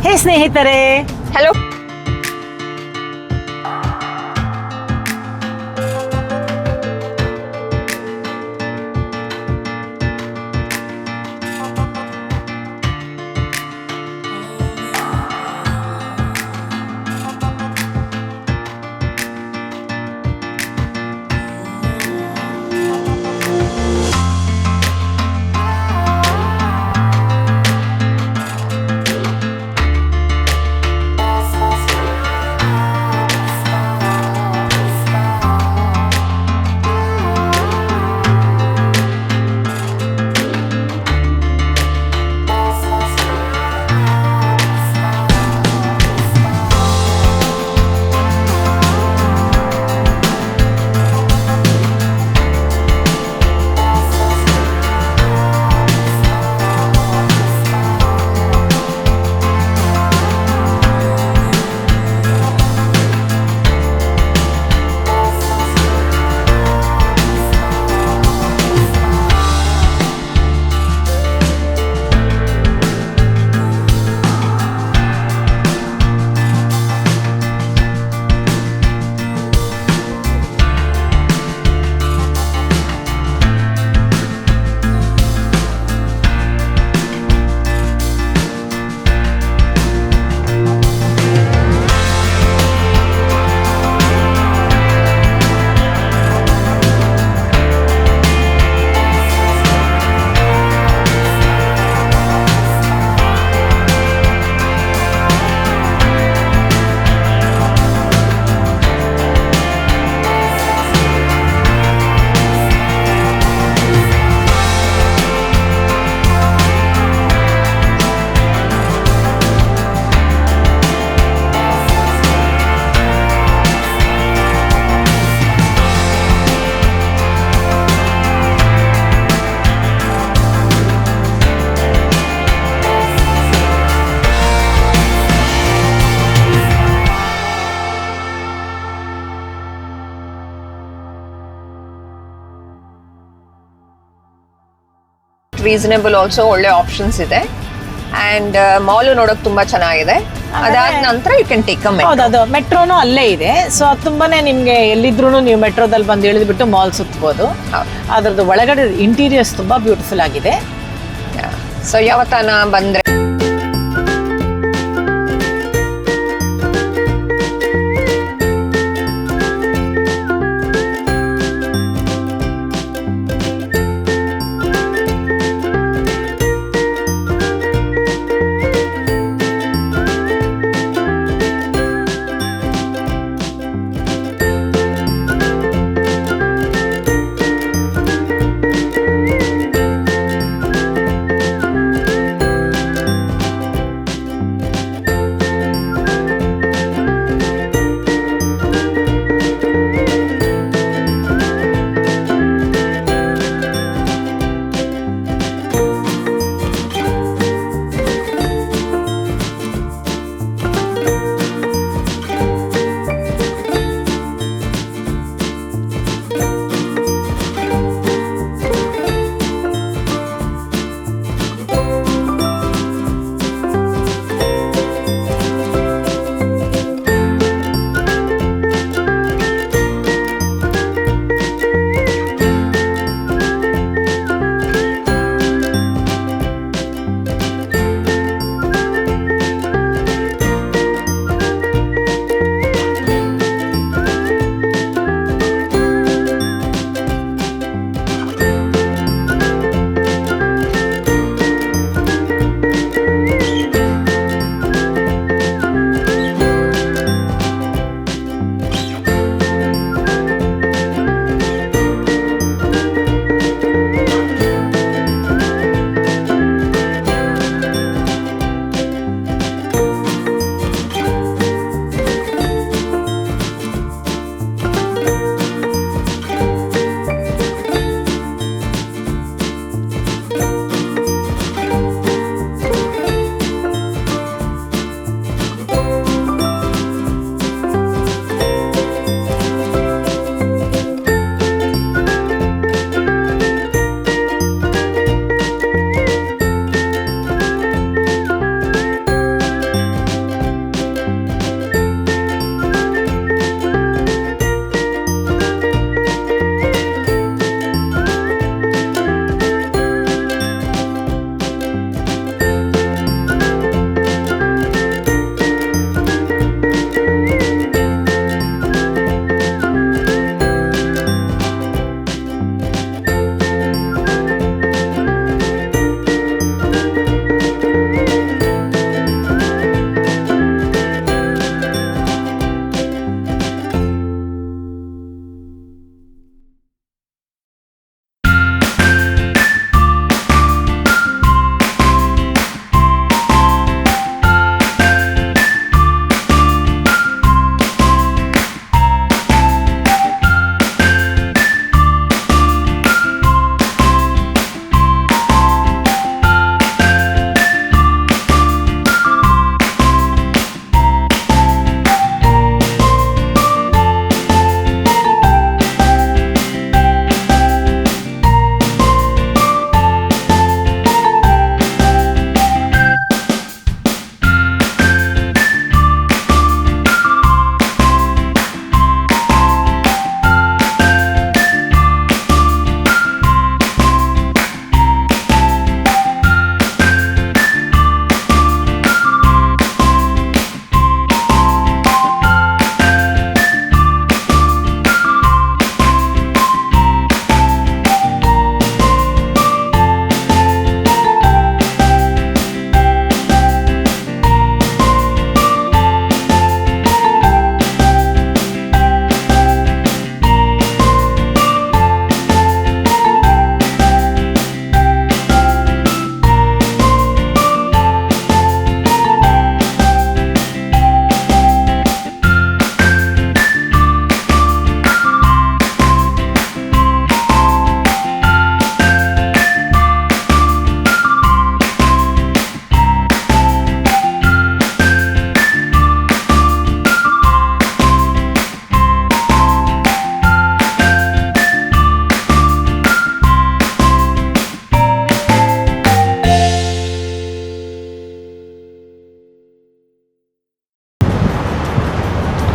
ಹೇ ಸ್ನೇಹಿತರೆ, hello. Reasonable also ಒಳ್ಳೆ options ಇದೆ ಅಂಡ್ ಮಾಲ್ ನೋಡಕ್ ತುಂಬಾ ಚೆನ್ನಾಗಿದೆ. ಅದಾದ ನಂತರ you can take a metro. ಹೌದು, ಅದು ಮೆಟ್ರೋನು ಅಲ್ಲೇ ಇದೆ. ಸೊ ಅದು ತುಂಬಾನೇ ನಿಮ್ಗೆ ಎಲ್ಲಿದ್ರು ನೀವು ಮೆಟ್ರೋದಲ್ಲಿ ಬಂದು ಇಳಿದ್ಬಿಟ್ಟು ಮಾಲ್ ಸುತ್ತಬಹುದು. ಅದ್ರದ್ದು ಒಳಗಡೆ ಇಂಟೀರಿಯರ್ಸ್ ತುಂಬಾ ಬ್ಯೂಟಿಫುಲ್ ಆಗಿದೆ. ಸೊ ಯಾವತ್ತನ ಬಂದ್ರೆ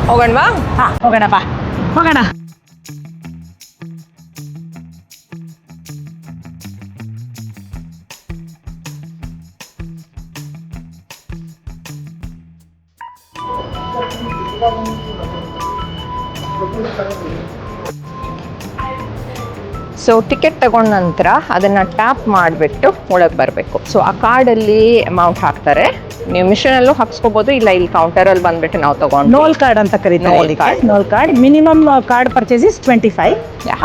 ಹೋಗೋಣವಾ? ಹಾಂ ಹೋಗೋಣ ಬಾ, ಹೋಗೋಣ. ಸೊ ಟಿಕೆಟ್ ತಗೊಂಡ ನಂತರ ಅದನ್ನು ಟ್ಯಾಪ್ ಮಾಡಿಬಿಟ್ಟು ಒಳಗೆ ಬರಬೇಕು. ಸೊ ಆ ಕಾರ್ಡಲ್ಲಿ ಅಮೌಂಟ್ ಹಾಕ್ತಾರೆ. ನೀವು ಮಿಷನಲ್ಲೂ ಹಾಕ್ಸ್ಕೋಬೋದು, ಇಲ್ಲ ಇಲ್ಲಿ ಕೌಂಟರಲ್ಲಿ ಬಂದುಬಿಟ್ಟು ನಾವು ತಗೊಂಡು ನೋಲ್ ಕಾರ್ಡ್ ಅಂತ ಕರೀತಾರೆ. Nol card. Nol card minimum card purchase 25.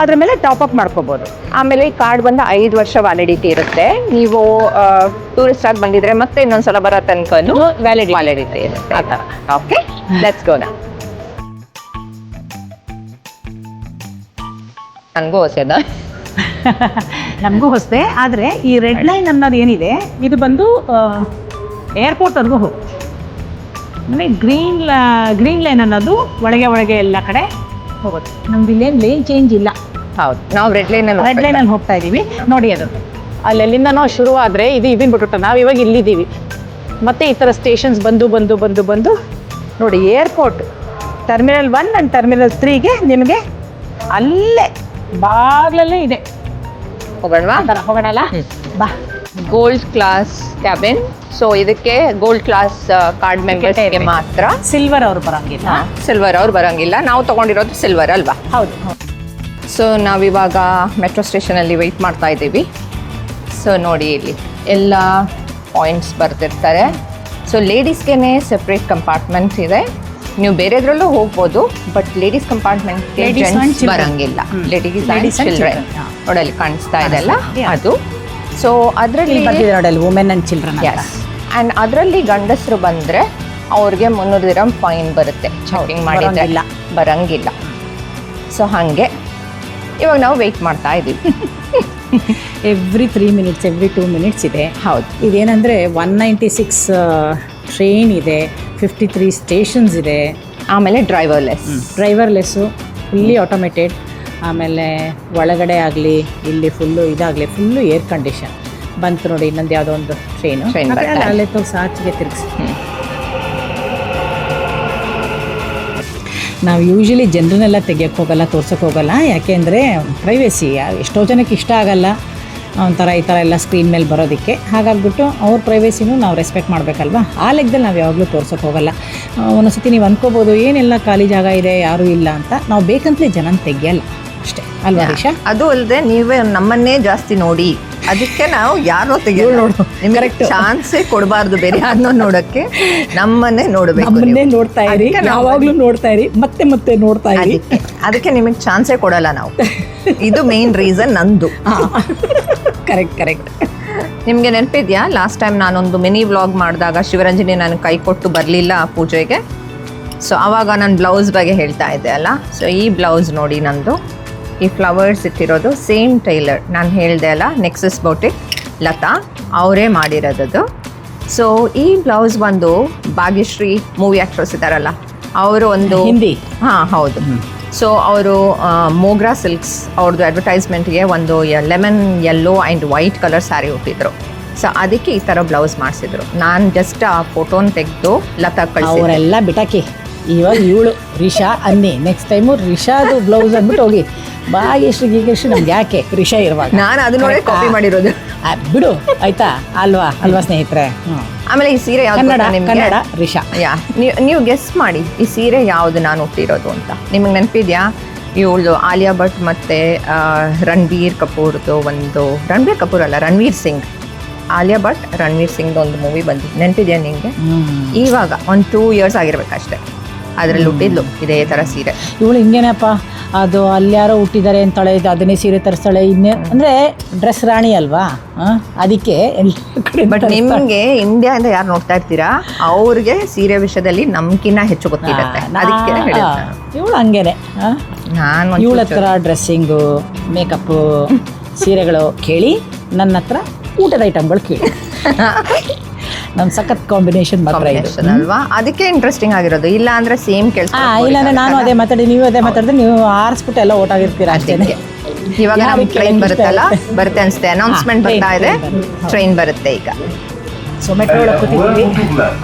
ಅದ್ರ ಮೇಲೆ ಟಾಪ್ ಅಪ್ ಮಾಡ್ಕೋಬಹುದು. ಆಮೇಲೆ ಈ ಕಾರ್ಡ್ ಬಂದು 5 ವರ್ಷ ವ್ಯಾಲಿಡಿಟಿ ಇರುತ್ತೆ. ನೀವು ಟೂರಿಸ್ಟ್ ಆಗಿ ಬಂದಿದ್ರೆ ಮತ್ತೆ ಇನ್ನೊಂದ್ಸಲ ಬರೋ ತನಕನೂ ವ್ಯಾಲಿಡಿಟಿ ಇರುತ್ತೆ ಆ ಥರ. ಓಕೆ, ಲೆಟ್ಸ್ ಗೋ ನಾ. ನನಗೂ ಹೊಸದ, ನಮಗೂ ಹೊಸದೆ. ಆದರೆ ಈ ರೆಡ್ ಲೈನ್ ಅನ್ನೋದು ಏನಿದೆ, ಇದು ಬಂದು ಏರ್ಪೋರ್ಟ್ವರೆಗೂ ಹೋಗಿ, ಅಂದರೆ ಗ್ರೀನ್ ಲೈನ್ ಅನ್ನೋದು ಒಳಗೆ ಎಲ್ಲ ಕಡೆ ಹೋಗುತ್ತೆ. ನಮ್ದು ಇಲ್ಲೇನು ಲೇನ್ ಚೇಂಜ್ ಇಲ್ಲ. ಹೌದು, ನಾವು ರೆಡ್ ಲೈನಲ್ಲಿ ಹೋಗ್ತಾ ಇದ್ದೀವಿ ನೋಡಿ. ಅದು ಅಲ್ಲೆಲ್ಲಿಂದನೋ ಶುರುವಾದರೆ ಇದು ಇದನ್ನು ಬಿಟ್ಬಿಟ್ಟು ನಾವು ಇವಾಗ ಇಲ್ಲಿದ್ದೀವಿ. ಮತ್ತು ಈ ಥರ ಸ್ಟೇಷನ್ಸ್ ಬಂದು ನೋಡಿ, ಏರ್ಪೋರ್ಟ್ ಟರ್ಮಿನಲ್ 1 ಆ್ಯಂಡ್ ಟರ್ಮಿನಲ್ 3ಗೆ ನಿಮಗೆ ಅಲ್ಲೇ ಬಾಗ್ಲಲ್ಲೇ ಇದೆ. ಹೋಗೋಣವಾ? ಹೋಗೋಣಲ್ಲ, ಬಾ. Gold class cabin. ಸೊ ಇದಕ್ಕೆ ಗೋಲ್ಡ್ ಕ್ಲಾಸ್ ಕಾರ್ಡ್ ಮೆಂಬರ್ಸ್ಗೆ ಮಾತ್ರ. ಸಿಲ್ವರ್ ಅವರು ಬರೋಂಗಿಲ್ಲ, ಸಿಲ್ವರ್ ಅವ್ರು ಬರೋಂಗಿಲ್ಲ. ನಾವು ತೊಗೊಂಡಿರೋದು ಸಿಲ್ವರ್ ಅಲ್ವಾ? ಹೌದು. ಸೊ ನಾವಿವಾಗ ಮೆಟ್ರೋ ಸ್ಟೇಷನಲ್ಲಿ ವೆಯ್ಟ್ ಮಾಡ್ತಾ ಇದ್ದೀವಿ. ಸೊ ನೋಡಿ, ಇಲ್ಲಿ ಎಲ್ಲ ಪಾಯಿಂಟ್ಸ್ ಬರ್ತಿರ್ತಾರೆ. ಸೊ ಲೇಡೀಸ್ಗೆ ಸೆಪ್ರೇಟ್ ಕಂಪಾರ್ಟ್ಮೆಂಟ್ ಇದೆ. ನೀವು ಬೇರೆದ್ರಲ್ಲೂ ಹೋಗ್ಬೋದು, ಬಟ್ ಲೇಡೀಸ್ ಕಂಪಾರ್ಟ್ಮೆಂಟ್ಗೆ ಜೆಂಟ್ಸ್ ಬರೋಂಗಿಲ್ಲ. ಲೇಡೀಸ್ ಆ್ಯಂಡ್ ಚಿಲ್ಡ್ರನ್ ನೋಡಲ್ಲಿ ಕಾಣಿಸ್ತಾ ಇದೆ ಅಲ್ಲ, ಅದು. ಸೊ ಅದರಲ್ಲಿ ಬರ್ತಿದೆ ನೋಡಿ, women and children. Yes. And ಅದರಲ್ಲಿ ಗಂಡಸರು ಬಂದರೆ ಅವ್ರಿಗೆ 300 ದಿರಂ ಫೈನ್ ಬರುತ್ತೆ. ಚೆಕಿಂಗ್ ಮಾಡಿದ್ರೆ ಬರಂಗಿಲ್ಲ. ಸೊ ಹಾಗೆ ಇವಾಗ ನಾವು ವೆಯ್ಟ್ ಮಾಡ್ತಾ ಇದ್ದೀವಿ. ಎವ್ರಿ 3 ಮಿನಿಟ್ಸ್, ಎವ್ರಿ 2 ಮಿನಿಟ್ಸ್ ಇದೆ. ಹೌದು. ಇದೇನಂದರೆ 196 ಟ್ರೈನ್ ಇದೆ, 53 ಸ್ಟೇಷನ್ಸ್ ಇದೆ. ಆಮೇಲೆ ಡ್ರೈವರ್ಲೆಸ್ಸು, ಫುಲ್ಲಿ ಆಟೋಮೇಟೆಡ್. ಆಮೇಲೆ ಒಳಗಡೆ ಆಗಲಿ ಇಲ್ಲಿ ಫುಲ್ಲು ಏರ್ ಕಂಡೀಷನ್ ಬಂತು ನೋಡಿ. ಇನ್ನೊಂದು ಯಾವುದೋ ಒಂದು ಟ್ರೈನು ಅಲ್ಲೇ ತೋರಿಸಿ ಆಚೆಗೆ ತಿರುಗಿಸಿ. ನಾವು ಯೂಶ್ವಲಿ ಜನರನ್ನೆಲ್ಲ ತೆಗಿಯೋಕ್ಕೆ ಹೋಗಲ್ಲ, ತೋರ್ಸೋಕ್ಕೆ ಹೋಗಲ್ಲ. ಯಾಕೆಂದರೆ ಪ್ರೈವೇಸಿ ಎಷ್ಟೋ ಜನಕ್ಕೆ ಇಷ್ಟ ಆಗಲ್ಲ ಒಂಥರ ಈ ಥರ ಎಲ್ಲ ಸ್ಕ್ರೀನ್ ಮೇಲೆ ಬರೋದಕ್ಕೆ. ಹಾಗಾಗ್ಬಿಟ್ಟು ಅವ್ರ ಪ್ರೈವೇಸಿನೂ ನಾವು ರೆಸ್ಪೆಕ್ಟ್ ಮಾಡಬೇಕಲ್ವ. ಆ ಲೆಕ್ಕದಲ್ಲಿ ನಾವು ಯಾವಾಗಲೂ ತೋರ್ಸೋಕ್ಕೆ ಹೋಗಲ್ಲ. ಒಂದೊಂದ್ಸತಿ ನೀವು ಅಂದ್ಕೋಬೋದು ಏನೆಲ್ಲ ಖಾಲಿ ಜಾಗ ಇದೆ, ಯಾರೂ ಇಲ್ಲ ಅಂತ. ನಾವು ಬೇಕಂತಲೇ ಜನನ ತೆಗಿಯಲ್ಲ ಅಷ್ಟೇ ಅಲ್ವಾ ರಿಷಾ? ಅದು ಅಲ್ಲದೆ ನೀವೇ ನಮ್ಮನ್ನೇ ಜಾಸ್ತಿ ನೋಡಿ, ಅದಕ್ಕೆ ನಾವು ಯಾರನ್ನೋ ತೆಗಿಯೋದು ನಿಮ್ಗೆ ಚಾನ್ಸೇ ಕೊಡಬಾರ್ದು ಬೇರೆ ಯಾರನ್ನೋ ನೋಡೋಕ್ಕೆ. ನಮ್ಮನ್ನೇ ನೋಡಬೇಕು, ನಮ್ಮನ್ನೇ ನೋಡ್ತಾ ಇರಿ, ಯಾವಾಗಲೂ ನೋಡ್ತಾ ಇರಿ, ಮತ್ತೆ ನೋಡ್ತಾ ಇರಿ. ಅದಕ್ಕೆ ನಿಮಗೆ ಚಾನ್ಸೇ ಕೊಡಲ್ಲ ನಾವು. ಇದು ಮೇನ್ ರೀಸನ್ ನಂದು. ಕರೆಕ್ಟ್. ನಿಮಗೆ ನೆನಪಿದೆಯಾ, ಲಾಸ್ಟ್ ಟೈಮ್ ನಾನೊಂದು ಮಿನಿ ವ್ಲಾಗ್ ಮಾಡಿದಾಗ ಶಿವರಂಜನಿ ನಾನು ಕೈ ಕೊಟ್ಟು ಬರಲಿಲ್ಲ ಪೂಜೆಗೆ. ಸೊ ಆವಾಗ ನಾನು ಬ್ಲೌಸ್ ಬಗ್ಗೆ ಹೇಳ್ತಾ ಇದ್ದೆ ಅಲ್ಲ. ಸೊ ಈ ಬ್ಲೌಸ್ ನೋಡಿ, ನಂದು ಈ ಫ್ಲವರ್ಸ್ ಇಟ್ಟಿರೋದು ಸೇಮ್ ಟೈಲರ್ ನಾನು ಹೇಳಿದೆ ಅಲ್ಲ, ನೆಕ್ಸಸ್ ಬೌಟಿಕ್ ಲತಾ ಅವರೇ ಮಾಡಿರೋದು. ಸೊ ಈ ಬ್ಲೌಸ್ ಒಂದು ಭಾಗ್ಯಶ್ರೀ ಮೂವಿ ಆ್ಯಕ್ಟ್ರೆಸ್ ಇದ್ದಾರಲ್ಲ, ಅವರು ಒಂದು ಹಿಂದಿ. ಹಾಂ ಹೌದು. ಸೊ ಅವರು ಮೋಗ್ರಾ ಸಿಲ್ಕ್ಸ್ ಅವ್ರದ್ದು ಅಡ್ವರ್ಟೈಸ್ಮೆಂಟ್ಗೆ ಒಂದು lemon yellow and white colour sari ಹುಟ್ಟಿದ್ರು. ಸೊ ಅದಕ್ಕೆ ಈ ಥರ ಬ್ಲೌಸ್ ಮಾಡಿಸಿದ್ರು. ನಾನು ಜಸ್ಟ್ ಆ ಫೋಟೋನ ತೆಗೆದು ಲತಾ ಕಳಿಸಿ. ಅವರೆಲ್ಲ ಬಿಟಾಕಿ, ಇವಾಗ ಇವಳು ರಿಷಾ ಅನ್ನಿ, ನೆಕ್ಸ್ಟ್ ಟೈಮು ರಿಷಾದು ಬ್ಲೌಸ್ ಅಂದ್ಬಿಟ್ಟು ಹೋಗಿ. ಭಾಗ್ಯಶ್ರೀ ನಮ್ಗೆ ಯಾಕೆ ರಿಷಾ ಇರುವಾಗ ನಾನು ಅದನ್ನೋಡೆ ಕಾಪಿ ಮಾಡಿರೋದು. ಬಿಡು ಆಯ್ತಾ, ಅಲ್ವಾ ಸ್ನೇಹಿತರೆ. ಆಮೇಲೆ ಈ ಸೀರೆ ಯಾವ್ದು ಕನ್ನಡ ರಿಷಾ. ನೀವು ಗೆಸ್ ಮಾಡಿ ಈ ಸೀರೆ ಯಾವುದು ನಾನು ಹುಟ್ಟಿರೋದು ಅಂತ. ನಿಮಗೆ ನೆನಪಿದ್ಯಾ? ಇವಳು ಆಲಿಯಾ ಭಟ್ ಮತ್ತು ರಣಬೀರ್ ಕಪೂರ್ದು ಒಂದು, ರಣಬೀರ್ ಕಪೂರ್ ಅಲ್ಲ, ರಣವೀರ್ ಸಿಂಗ್. ಆಲಿಯಾ ಭಟ್ ರಣವೀರ್ ಸಿಂಗ್ದು ಒಂದು ಮೂವಿ ಬಂದಿದ್ದು ನೆನಪಿದ್ಯಾ ನಿಮಗೆ? ಇವಾಗ ಒಂದು 2 years ಆಗಿರ್ಬೇಕಷ್ಟೆ. ಅದರಲ್ಲಿ ಹುಟ್ಟಿದ್ಲು ಇದೇ ಥರ ಸೀರೆ. ಇವಳು ಹಿಂಗೇನಪ್ಪ, ಅದು ಅಲ್ಲಿ ಯಾರೋ ಹುಟ್ಟಿದ್ದಾರೆ ಅಂತಾಳೆ, ಅದನ್ನೇ ಸೀರೆ ತರಿಸ್ತಾಳೆ. ಇನ್ನೇ ಅಂದರೆ ಡ್ರೆಸ್ ರಾಣಿ ಅಲ್ವಾ, ಅದಕ್ಕೆ ಎಲ್ಲ ಕಡೆ. ಬಟ್ ನಿಮಗೆ ಇಂಡಿಯಾದಿಂದ ಯಾರು ನೋಡ್ತಾ ಇರ್ತೀರಾ ಅವ್ರಿಗೆ ಸೀರೆ ವಿಷಯದಲ್ಲಿ ನಮ್ಗಿನ್ನ ಹೆಚ್ಚು ಗೊತ್ತಿರುತ್ತೆ. ಅದಕ್ಕೆ ಇವಳು ಹಂಗೇನೆ. ನಾನು ಇವಳ ಹತ್ರ ಡ್ರೆಸ್ಸಿಂಗು, ಮೇಕಪ್ಪು, ಸೀರೆಗಳು ಕೇಳಿ, ನನ್ನ ಹತ್ರ ಊಟದ ಐಟಮ್ಗಳು ಕೇಳಿ. ನಮ್ಮ ಸಖತ್ ಕಾಂಬಿನೇಷನ್ ಮಾತ್ರ ಅಲ್ವಾ? ಅದಕ್ಕೆ ಇಂಟ್ರೆಸ್ಟಿಂಗ್ ಆಗಿರೋದು. ಇಲ್ಲ ಅಂದ್ರೆ ಸೇಮ್ ಕೆಲಸ. ಇಲ್ಲಾಂದ್ರೆ ನಾನು ಅದೇ ಮಾತಾಡಿ, ನೀವು ಅದೇ ಮಾತಾಡಿದ್ರೆ ನೀವು ಆರಿಸ್ಬಿಟ್ಟು ಎಲ್ಲ ಓಟಾಗಿರ್ತೀರಾ ಅಷ್ಟೇ. ಇವಾಗ ನಮ್ಗೆ ಟ್ರೈನ್ ಬರುತ್ತಲ್ಲ, ಬರುತ್ತೆ ಅನ್ಸುತ್ತೆ. ಅನೌನ್ಸ್ಮೆಂಟ್ ಬರ್ತಾ ಇದೆ, ಟ್ರೈನ್ ಬರುತ್ತೆ ಈಗ. ಸೊ ಮೆಟ್ರೋ ಒಳಗೆ ಕೂತಿದ್ವಿ.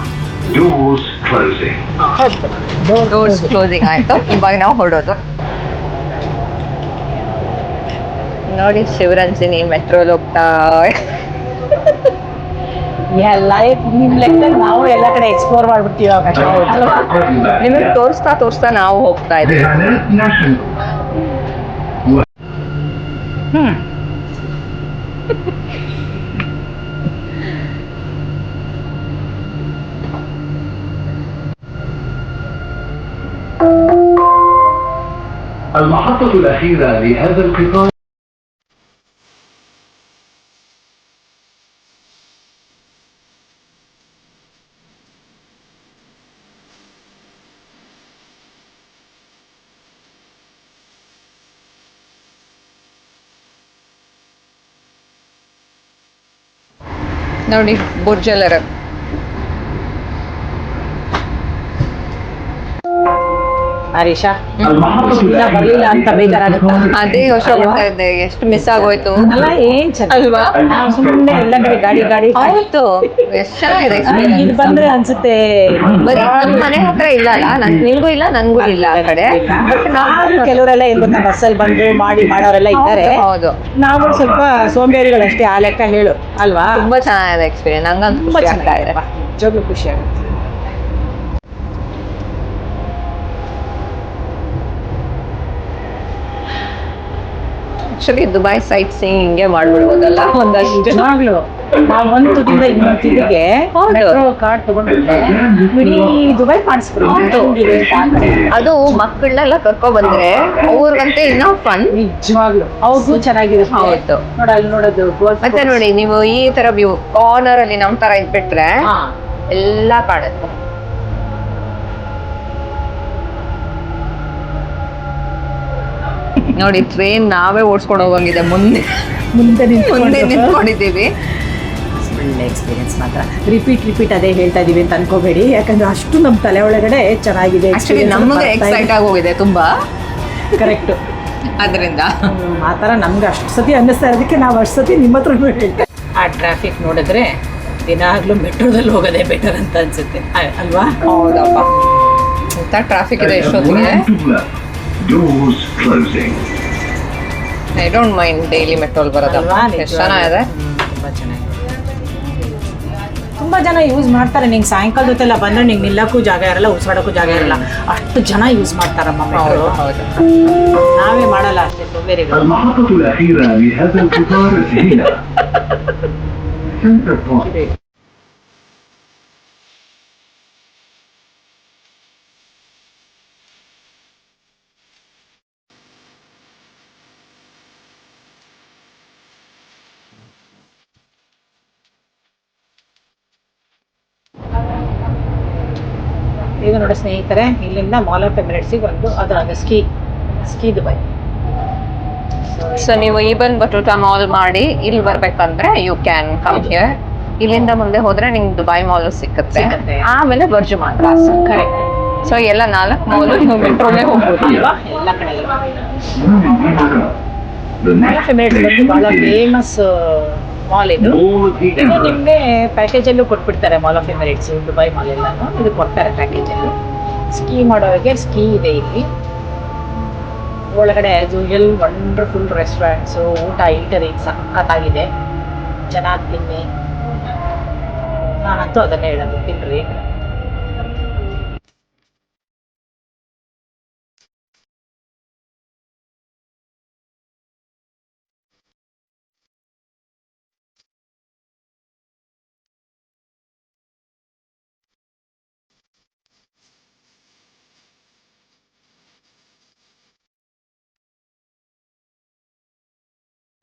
Doors closing. ಡೋರ್ಸ್ ಕ್ಲೋಸಿಂಗ್ ಆಯಿತು. ಇವಾಗ ನಾವು ಹೊರಡೋದು. ನೋಡಿ ಶಿವರಂಜನಿ ಮೆಟ್ರೋಲ್ ಹೋಗ್ತಾ ಎಲ್ಲ ನಿಮ್ಮ ಲೆಕ್ಕದಲ್ಲಿ ನಾವು ಎಲ್ಲ ಕಡೆ ಎಕ್ಸ್ಪ್ಲೋರ್ ಮಾಡ್ಬಿಡ್ತೀವಿ ಆಕಾಶ. ನಿಮಗೆ ತೋರಿಸ್ತಾ ತೋರಿಸ್ತಾ ನಾವು ಹೋಗ್ತಾ ಇದ್ದೀವಿ. National. المحطة الأخيرة لهذا القطار. ನೋಡಿ ಬುರ್ಜಲರ ಹರೀಶಾ المحطة ಬರಲಿಲ್ಲ ಅಂತ ಬೇಜಾರಾಗುತ್ತಾ? ಅದೇ ಯೋಚನೆ ಮಾಡ್ತಾ ಇದ್ದೆ ಎಷ್ಟು ಮಿಸ್ ಆಗೋಯ್ತು ಅಲ್ಲ ಏನ್ ಚೆನ್ನಾಗಿ ಅಲ್ವಾ? ಸುಮ್ಮನೆ ಎಲ್ಲ ಕಡೆ ಗಾಡಿ ಗಾಡಿ ಆಯ್ತು ಎಷ್ಟು ಚೆನ್ನಾಗಿದೆ ಇಲ್ಲಿ experience. ಬಂದ್ರೆ ಅನ್ಸುತ್ತೆ ಬರೀ ನಮ್ ಮನೆ ಹತ್ರ ಇಲ್ಲ ಅಲ್ಲ, ನಿನ್ಗೂ ಇಲ್ಲ ನನ್ಗೂ ಇಲ್ಲ ಆ ಕಡೆ. ಬಟ್ ಆದ್ರೂ ಕೆಲವರೆಲ್ಲ ಏನ್ ಗೊತ್ತಾ ಬಸ್ಸಲ್ಲಿ ಬಂದು ಮಾಡೋರೆಲ್ಲ ಇದ್ದಾರೆ. ಹೌದು, ನಾವು ಸ್ವಲ್ಪ ಸೋಂಬೇರಿಗಳಷ್ಟೇ ಆ ಲೆಕ್ಕ ಹೇಳು ಅಲ್ವಾ? ತುಂಬಾ ಚೆನ್ನಾಗಿದೆ ಎಕ್ಸ್ಪೀರಿಯನ್ಸ್. ನಂಗಂತೂ ತುಂಬಾ ಖುಷಿ ಆಗ್ತಾ ಇದೆ. ಚೆನ್ನಾಗಿದೆ, ನಿಜವಾಗ್ಲೂ ಖುಷಿ ಆಗುತ್ತೆ. ಆಕ್ಚುಲಿ ದುಬೈ ಸೈಟ್ ಸೀಯಿಂಗ್ ಹಿಂಗೆ ಮಾಡ್ಬಿಡ್ಬೋದಲ್ಲ ಒಂದಷ್ಟು. ನಿಜವಾಗ್ಲೂ ನಾವು ಒಂದು ತುದಿಯಿಂದ ಇನ್ನೊಂದು ತುದಿಗೆ ಹೌದು. ಮೆಟ್ರೋ ಕಾರ್ಡ್ ತಗೊಂಡ್ಬಿಟ್ರೆ ಇಡೀ ದುಬೈ ಕಾಣಿಸ್ಬಿಡುತ್ತೆ. ಅದು ಮಕ್ಕಳನ್ನೆಲ್ಲ ಕರ್ಕೊ ಬಂದ್ರೆ ಅವ್ರಿಗಂತೆ ಇನ್ನೂ ಫನ್. ನಿಜವಾಗ್ಲು ಅವ್ರಿಗೂ ಚೆನ್ನಾಗಿರುತ್ತೆ. ಹೌದು. ನೋಡ ಅಲ್ಲಿ ನೋಡೋದು ಮತ್ತೆ ನೋಡಿ ನೀವು ಈ ತರ ವ್ಯೂ ಕಾರ್ನರ್ ಅಲ್ಲಿ ನಮ್ ತರ ಇದ್ಬಿಟ್ರೆ ಎಲ್ಲ ಕಾಣುತ್ತೆ. ನೋಡಿ ಟ್ರೈನ್ ನಾವೇ ಓಡಿಸ್ಕೊಂಡು ಹೋಗಂಗಿದೆ. ಮುಂದೆ ಮುಂದೆ ಮುಂದೆ ನಿಂತ್ಕೊಂಡಿದ್ದೀವಿ. ಒಳ್ಳೆ ಎಕ್ಸ್ಪೀರಿಯನ್ಸ್ ಮಾತ್ರ. ರಿಪೀಟ್ ಅದೇ ಹೇಳ್ತಾ ಇದೀವಿ ಅಂತ ಅನ್ಕೋಬೇಡಿ, ಯಾಕಂದ್ರೆ ಅಷ್ಟು ನಮ್ಮ ತಲೆ ಒಳಗಡೆ ಚೆನ್ನಾಗಿದೆ. ಆಕ್ಚುಲಿ ನಮಗೆ ಎಕ್ಸೈಟ್ ಆಗಿ ಹೋಗಿದೆ ತುಂಬಾ. ಕರೆಕ್ಟ್. ಅದರಿಂದ ಆ ಥರ ನಮ್ಗೆ ಅಷ್ಟು ಸತಿ ಅನ್ನಿಸ್ತಾ ಇರೋದಕ್ಕೆ ನಾವು ಅಷ್ಟು ಸತಿ ನಿಮ್ಮ ಹತ್ರ ಹೇಳ್ತೇವೆ. ಆ ಟ್ರಾಫಿಕ್ ನೋಡಿದ್ರೆ ದಿನಾಗ್ಲೂ ಮೆಟ್ರೋದಲ್ಲಿ ಹೋಗೋದೇ ಬೆಟರ್ ಅಂತ ಅನ್ಸುತ್ತೆ ಅಲ್ವಾ? ಹೌದಪ್ಪ, ಇಂಥ ಟ್ರಾಫಿಕ್ ಇದೆ ಎಷ್ಟೊತ್ತಿಗೆ. One to left. Doors closing. I don't mind daily ಮೆಟ್ರೋಲ್ ಬರೋದಲ್ವಾ. ಅಲ್ವಾ? ಎಷ್ಟು ಚೆನ್ನಾಗಿದೆ. ತುಂಬ ಚೆನ್ನಾಗಿದೆ. ತುಂಬ ಜನ ಯೂಸ್ ಮಾಡ್ತಾರೆ. ನಿಂಗೆ ಸಾಯಂಕಾಲ ಜೊತೆಲ್ಲ ಬಂದರೆ ನಿಂಗೆ ನಿಲ್ಲಕ್ಕೂ ಜಾಗ ಇರಲ್ಲ, ಉಸಿರಾಡೋಕ್ಕೂ ಜಾಗ ಇರಲ್ಲ. ಅಷ್ಟು ಜನ ಯೂಸ್ ಮಾಡ್ತಾರಮ್ಮ ಮೆಟ್ರೋ. ಹೌದು. ನಾವೇ ಮಾಡಲ್ಲ ಅಷ್ಟೇ ಸೋಂಬೇರಿಗಳು. المحطة الأخيرة لهذا القطار هنا. Center Point. ಈಗ ನೋಡಿ ಸ್ನೇಹಿತರೆ, ಇಲ್ಲಿಂದ ಮಾಲ್ ಆಫ್ ಎಮಿರೇಟ್ಸಿಗೆ ಒಂದು ಅದರ ಸ್ಕೀ ದುಬೈ. ಸೊ ನೀವು ಈವನ್ ಬಟುಟಾ ಮಾಲ್ ಮಾಡಿ ಇಲ್ಲಿ ಬರ್ಬೇಕಂದ್ರೆ ಯು ಕ್ಯಾನ್ ಕಮ್ ಹಿಯರ್. ಇಲ್ಲಿಂದ ಮುಂದೆ ಹೋದ್ರೆ ನಿಮ್ಗೆ ದುಬೈ ಮಾಲ್ ಸಿಕ್ಕುತ್ತೆ. ಆಮೇಲೆ ಬರ್ಜು ಮಾಲ್. ಕರೆಕ್ಟ್. ಸೊ ಎಲ್ಲ 4 ಮಾಲ್ ನೀವು ಮೆಟ್ರೋನೇ ಹೋಗ್ಬೋದು ಅಲ್ವಾ? ಎಲ್ಲ ಕಡೆ The mall of next Emirates ಬಂದು station ಬಹಳ is ಫೇಮಸ್ ಮಾಲ್ ಇದು. Mall of the ಇದು Emirates. ನಿಮಗೆ ಪ್ಯಾಕೇಜಲ್ಲೂ ಕೊಟ್ಬಿಡ್ತಾರೆ. Mall of Emirates Dubai mall ಎಲ್ಲಾನು ಇದು ಕೊಡ್ತಾರೆ ಪ್ಯಾಕೇಜಲ್ಲಿ. ಸ್ಕೀ ಮಾಡೋರಿಗೆ ಸ್ಕೀ ಇದೆ ಇಲ್ಲಿ ಒಳಗಡೆ. ಆ್ಯಸ್ ಯೂಶುವಲ್ ವಂಡರ್ಫುಲ್ ರೆಸ್ಟೋರೆಂಟ್ಸು, ಊಟ ಈಟರಿ ಸಖತ್ತಾಗಿದೆ. ಚೆನ್ನಾಗಿ ತಿನ್ನಿ. ನಾನಂತೂ ಅದನ್ನೇ ಹೇಳೋದು, ತಿನ್ನಿರಿ.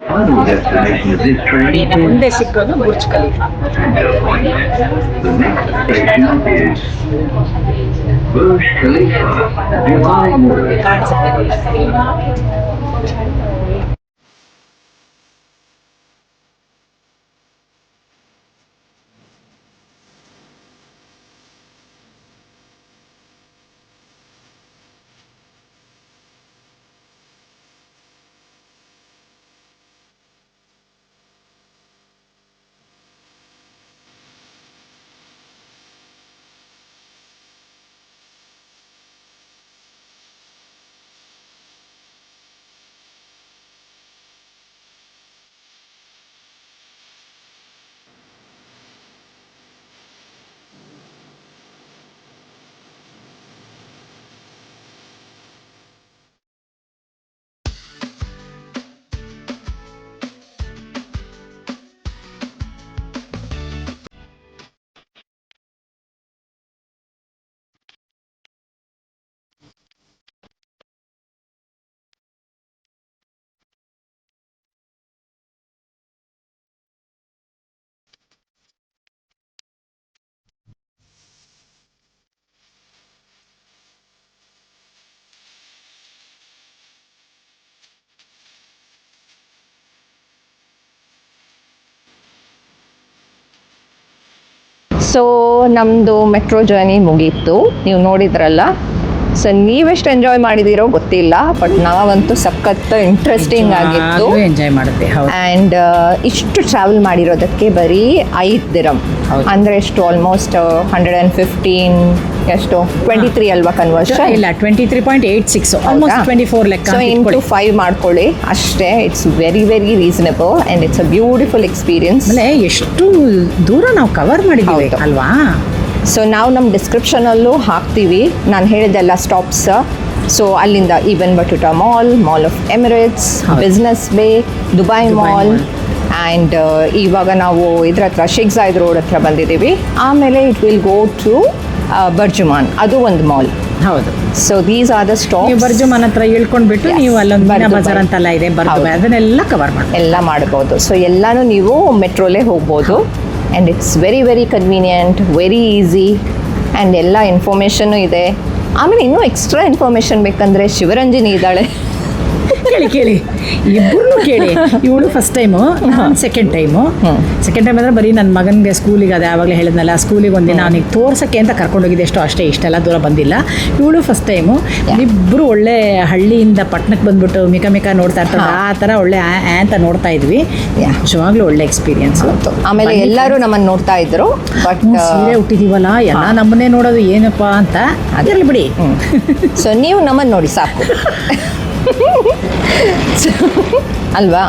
Final destination of this train ಇನ್ನು ಮುಂದೆ ಸಿಕ್ಕೋದು Burj Khalifa. The next station is Burj Khalifa, Dubai Mall. ಕಾಣಿಸುತ್ತೆ ನೋಡಿ screen. ನಮ್ಮದು ಮೆಟ್ರೋ ಜರ್ನಿ ಮುಗೀತು, ನೀವು ನೋಡಿದ್ರಲ್ಲ. ಸೊ ನೀವೆಷ್ಟು ಎಂಜಾಯ್ ಮಾಡಿದಿರೋ ಗೊತ್ತಿಲ್ಲ, ಬಟ್ ನಾವಂತೂ ಸಖತ್ ಇಂಟ್ರೆಸ್ಟಿಂಗ್ ಆಗಿತ್ತು. ಎಂಜಾಯ್ ಮಾಡುತ್ತೆ. ಹೌದು. ಆ್ಯಂಡ್ ಇಷ್ಟು ಟ್ರಾವೆಲ್ ಮಾಡಿರೋದಕ್ಕೆ ಬರೀ 5 ದಿರಮ್, ಅಂದರೆ ಎಷ್ಟು ಆಲ್ಮೋಸ್ಟ್ 115 ಎಷ್ಟು 23 ಅಲ್ವಾ ಕನ್ವರ್ಷನ್? ಇಲ್ಲ 23.86 ಆಲ್ಮೋಸ್ಟ್ 24 ಲೆಕ್ಕ. ಸೊ ಇಂಟು 5 ಮಾಡ್ಕೊಳ್ಳಿ ಅಷ್ಟೇ. It's very very reasonable and it's a beautiful experience. ಆಮೇಲೆ ಎಷ್ಟು ದೂರ ನಾವು ಕವರ್ ಮಾಡಿದ್ದೀವಿ ಹೌದು. ಅಲ್ವಾ? ಸೊ ನಾವು ನಮ್ಮ ಡಿಸ್ಕ್ರಿಪ್ಷನಲ್ಲೂ ಹಾಕ್ತೀವಿ, ನಾನು ಹೇಳಿದ್ದೆಲ್ಲ ಸ್ಟಾಪ್ಸ್. ಸೊ ಅಲ್ಲಿಂದ Ibn Battuta Mall, Mall of Emirates, Business Bay, Dubai Mall, and ಇವಾಗ ನಾವು ಇದ್ರ ಹತ್ರ ಶೇಖ್ ಝಾಯದ್ ರೋಡ್ ಹತ್ರ ಬಂದಿದ್ದೀವಿ. ಆಮೇಲೆ ಇಟ್ ವಿಲ್ ಗೋ ಟು ಬರ್ಜುಮಾನ್, ಅದು ಒಂದು ಮಾಲ್. ಹೌದು. So these are the stop. ನೀವು ಬರ್ಜುಮಾನ್ ಹತ್ರ ಇಳ್ಕೊಂಡ್ಬಿಟ್ಟು Yes. ನೀವು ಅಲ್ಲೊಂದು ಮೀನಾ ಬರ್ದುಬಾಯ್. ಬಜಾರ್ ಅಂತೆಲ್ಲ ಇದೆ, ಹೌದು. ಬರ್ದುಬಾಯ್, ಅದನ್ನೆಲ್ಲ ಕವರ್ ಮಾಡಿ ಎಲ್ಲ ಮಾಡ್ಬೋದು. ಸೊ ಎಲ್ಲನೂ ನೀವು ಮೆಟ್ರೋಲೇ ಹೋಗ್ಬೋದು. And it's very very convenient, very easy, and ಎಲ್ಲ ಇನ್ಫಾರ್ಮೇಷನ್ನು ಇದೆ. ಆಮೇಲೆ ಇನ್ನೂ ಎಕ್ಸ್ಟ್ರಾ ಇನ್ಫಾರ್ಮೇಷನ್ ಬೇಕಂದರೆ ಶಿವರಂಜಿನಿ ಇದ್ದಾಳೆ. ಕೇಳಿ ಇಬ್ಬರನ್ನು ಕೇಳಿ. ಇವಳು ಫಸ್ಟ್ ಟೈಮು, ನಾನು ಸೆಕೆಂಡ್ ಟೈಮು. ಸೆಕೆಂಡ್ ಟೈಮ್ ಅಂದರೆ ಬರೀ ನನ್ನ ಮಗನಿಗೆ ಸ್ಕೂಲಿಗೆ ಅದೇ ಆವಾಗಲೇ ಹೇಳಿದ್ನಲ್ಲ, ಸ್ಕೂಲಿಗೆ ಒಂದಿನ ಅವನಿಗೆ ತೋರ್ಸೋಕ್ಕೆ ಅಂತ ಕರ್ಕೊಂಡೋಗಿದ್ದೆ, ಎಷ್ಟೋ ಅಷ್ಟೇ, ಇಷ್ಟೆಲ್ಲ ದೂರ ಬಂದಿಲ್ಲ. ಇವಳು ಫಸ್ಟ್ ಟೈಮು. ಇಬ್ಬರು ಒಳ್ಳೆ ಹಳ್ಳಿಯಿಂದ ಪಟ್ಟಣಕ್ಕೆ ಬಂದ್ಬಿಟ್ಟು ಮಿಕ ನೋಡ್ತಾ ಇರ್ತಾರೆ, ಆ ಥರ ಒಳ್ಳೆ ಅಂತ ನೋಡ್ತಾ ಇದ್ವಿ. ನಿಜವಾಗ್ಲೂ ಒಳ್ಳೆ ಎಕ್ಸ್ಪೀರಿಯನ್ಸ್. ಆಮೇಲೆ ಎಲ್ಲರೂ ನಮ್ಮನ್ನು ನೋಡ್ತಾ ಇದ್ರು. ಬಟ್ ಸೀರೆ ಹುಟ್ಟಿದೀವಲ್ಲ, ಎಲ್ಲ ನಮ್ಮನ್ನೇ ನೋಡೋದು ಏನಪ್ಪ ಅಂತ ಅದಿರಲಿ ಬಿಡಿ. ಸೊ ನೀವು ನಮ್ಮನ್ನು ನೋಡಿ ಸಾಕು ಅಲ್ವಾ?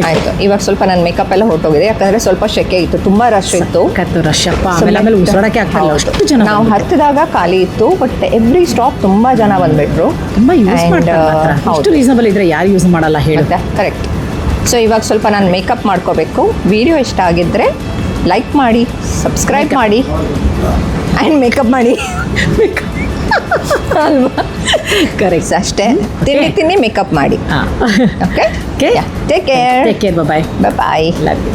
ಆಯಿತು. ಇವಾಗ ಸ್ವಲ್ಪ ನನ್ನ ಮೇಕಪ್ ಎಲ್ಲ ಹೊರಟೋಗಿದೆ, ಯಾಕಂದರೆ ಸ್ವಲ್ಪ ಶೆಕೆ ಇತ್ತು, ತುಂಬ ರಶ್ ಇತ್ತು. ರಶಪ್ಪ, ಆಮೇಲೆ ಉಸಿರಾಡಕ್ಕೆ ಆಗ್ತಾಯಿಲ್ಲ, ಅಷ್ಟು ಜನ. ನಾವು ಹತ್ತಿದಾಗ ಖಾಲಿ ಇತ್ತು, ಬಟ್ ಎವ್ರಿ ಸ್ಟಾಪ್ ತುಂಬ ಜನ ಬಂದ್ಬಿಟ್ರು. ತುಂಬ ಯೂಸ್ ಮಾಡ್ತಾರೆ. ಅಷ್ಟು ರೀಸನಬಲ್ ಇದ್ರೆ ಯಾರು ಯೂಸ್ ಮಾಡಲ್ಲ ಹೇಳಿ. ಕರೆಕ್ಟ್. ಸೊ ಇವಾಗ ಸ್ವಲ್ಪ ನಾನು ಮೇಕಪ್ ಮಾಡ್ಕೋಬೇಕು. ವಿಡಿಯೋ ಇಷ್ಟ ಆಗಿದ್ದರೆ ಲೈಕ್ ಮಾಡಿ, ಸಬ್ಸ್ಕ್ರೈಬ್ ಮಾಡಿ, ಆ್ಯಂಡ್ ಮೇಕಪ್ ಮಾಡಿ ಅಲ್ವಾ? ಕರೆಕ್ಟ್. ಅಷ್ಟೇ. ತಿನ್ನಿ ಮೇಕಪ್ ಮಾಡಿ. ಹಾಂ. Okay. Take care. Take care. Bye. Bye. Love you.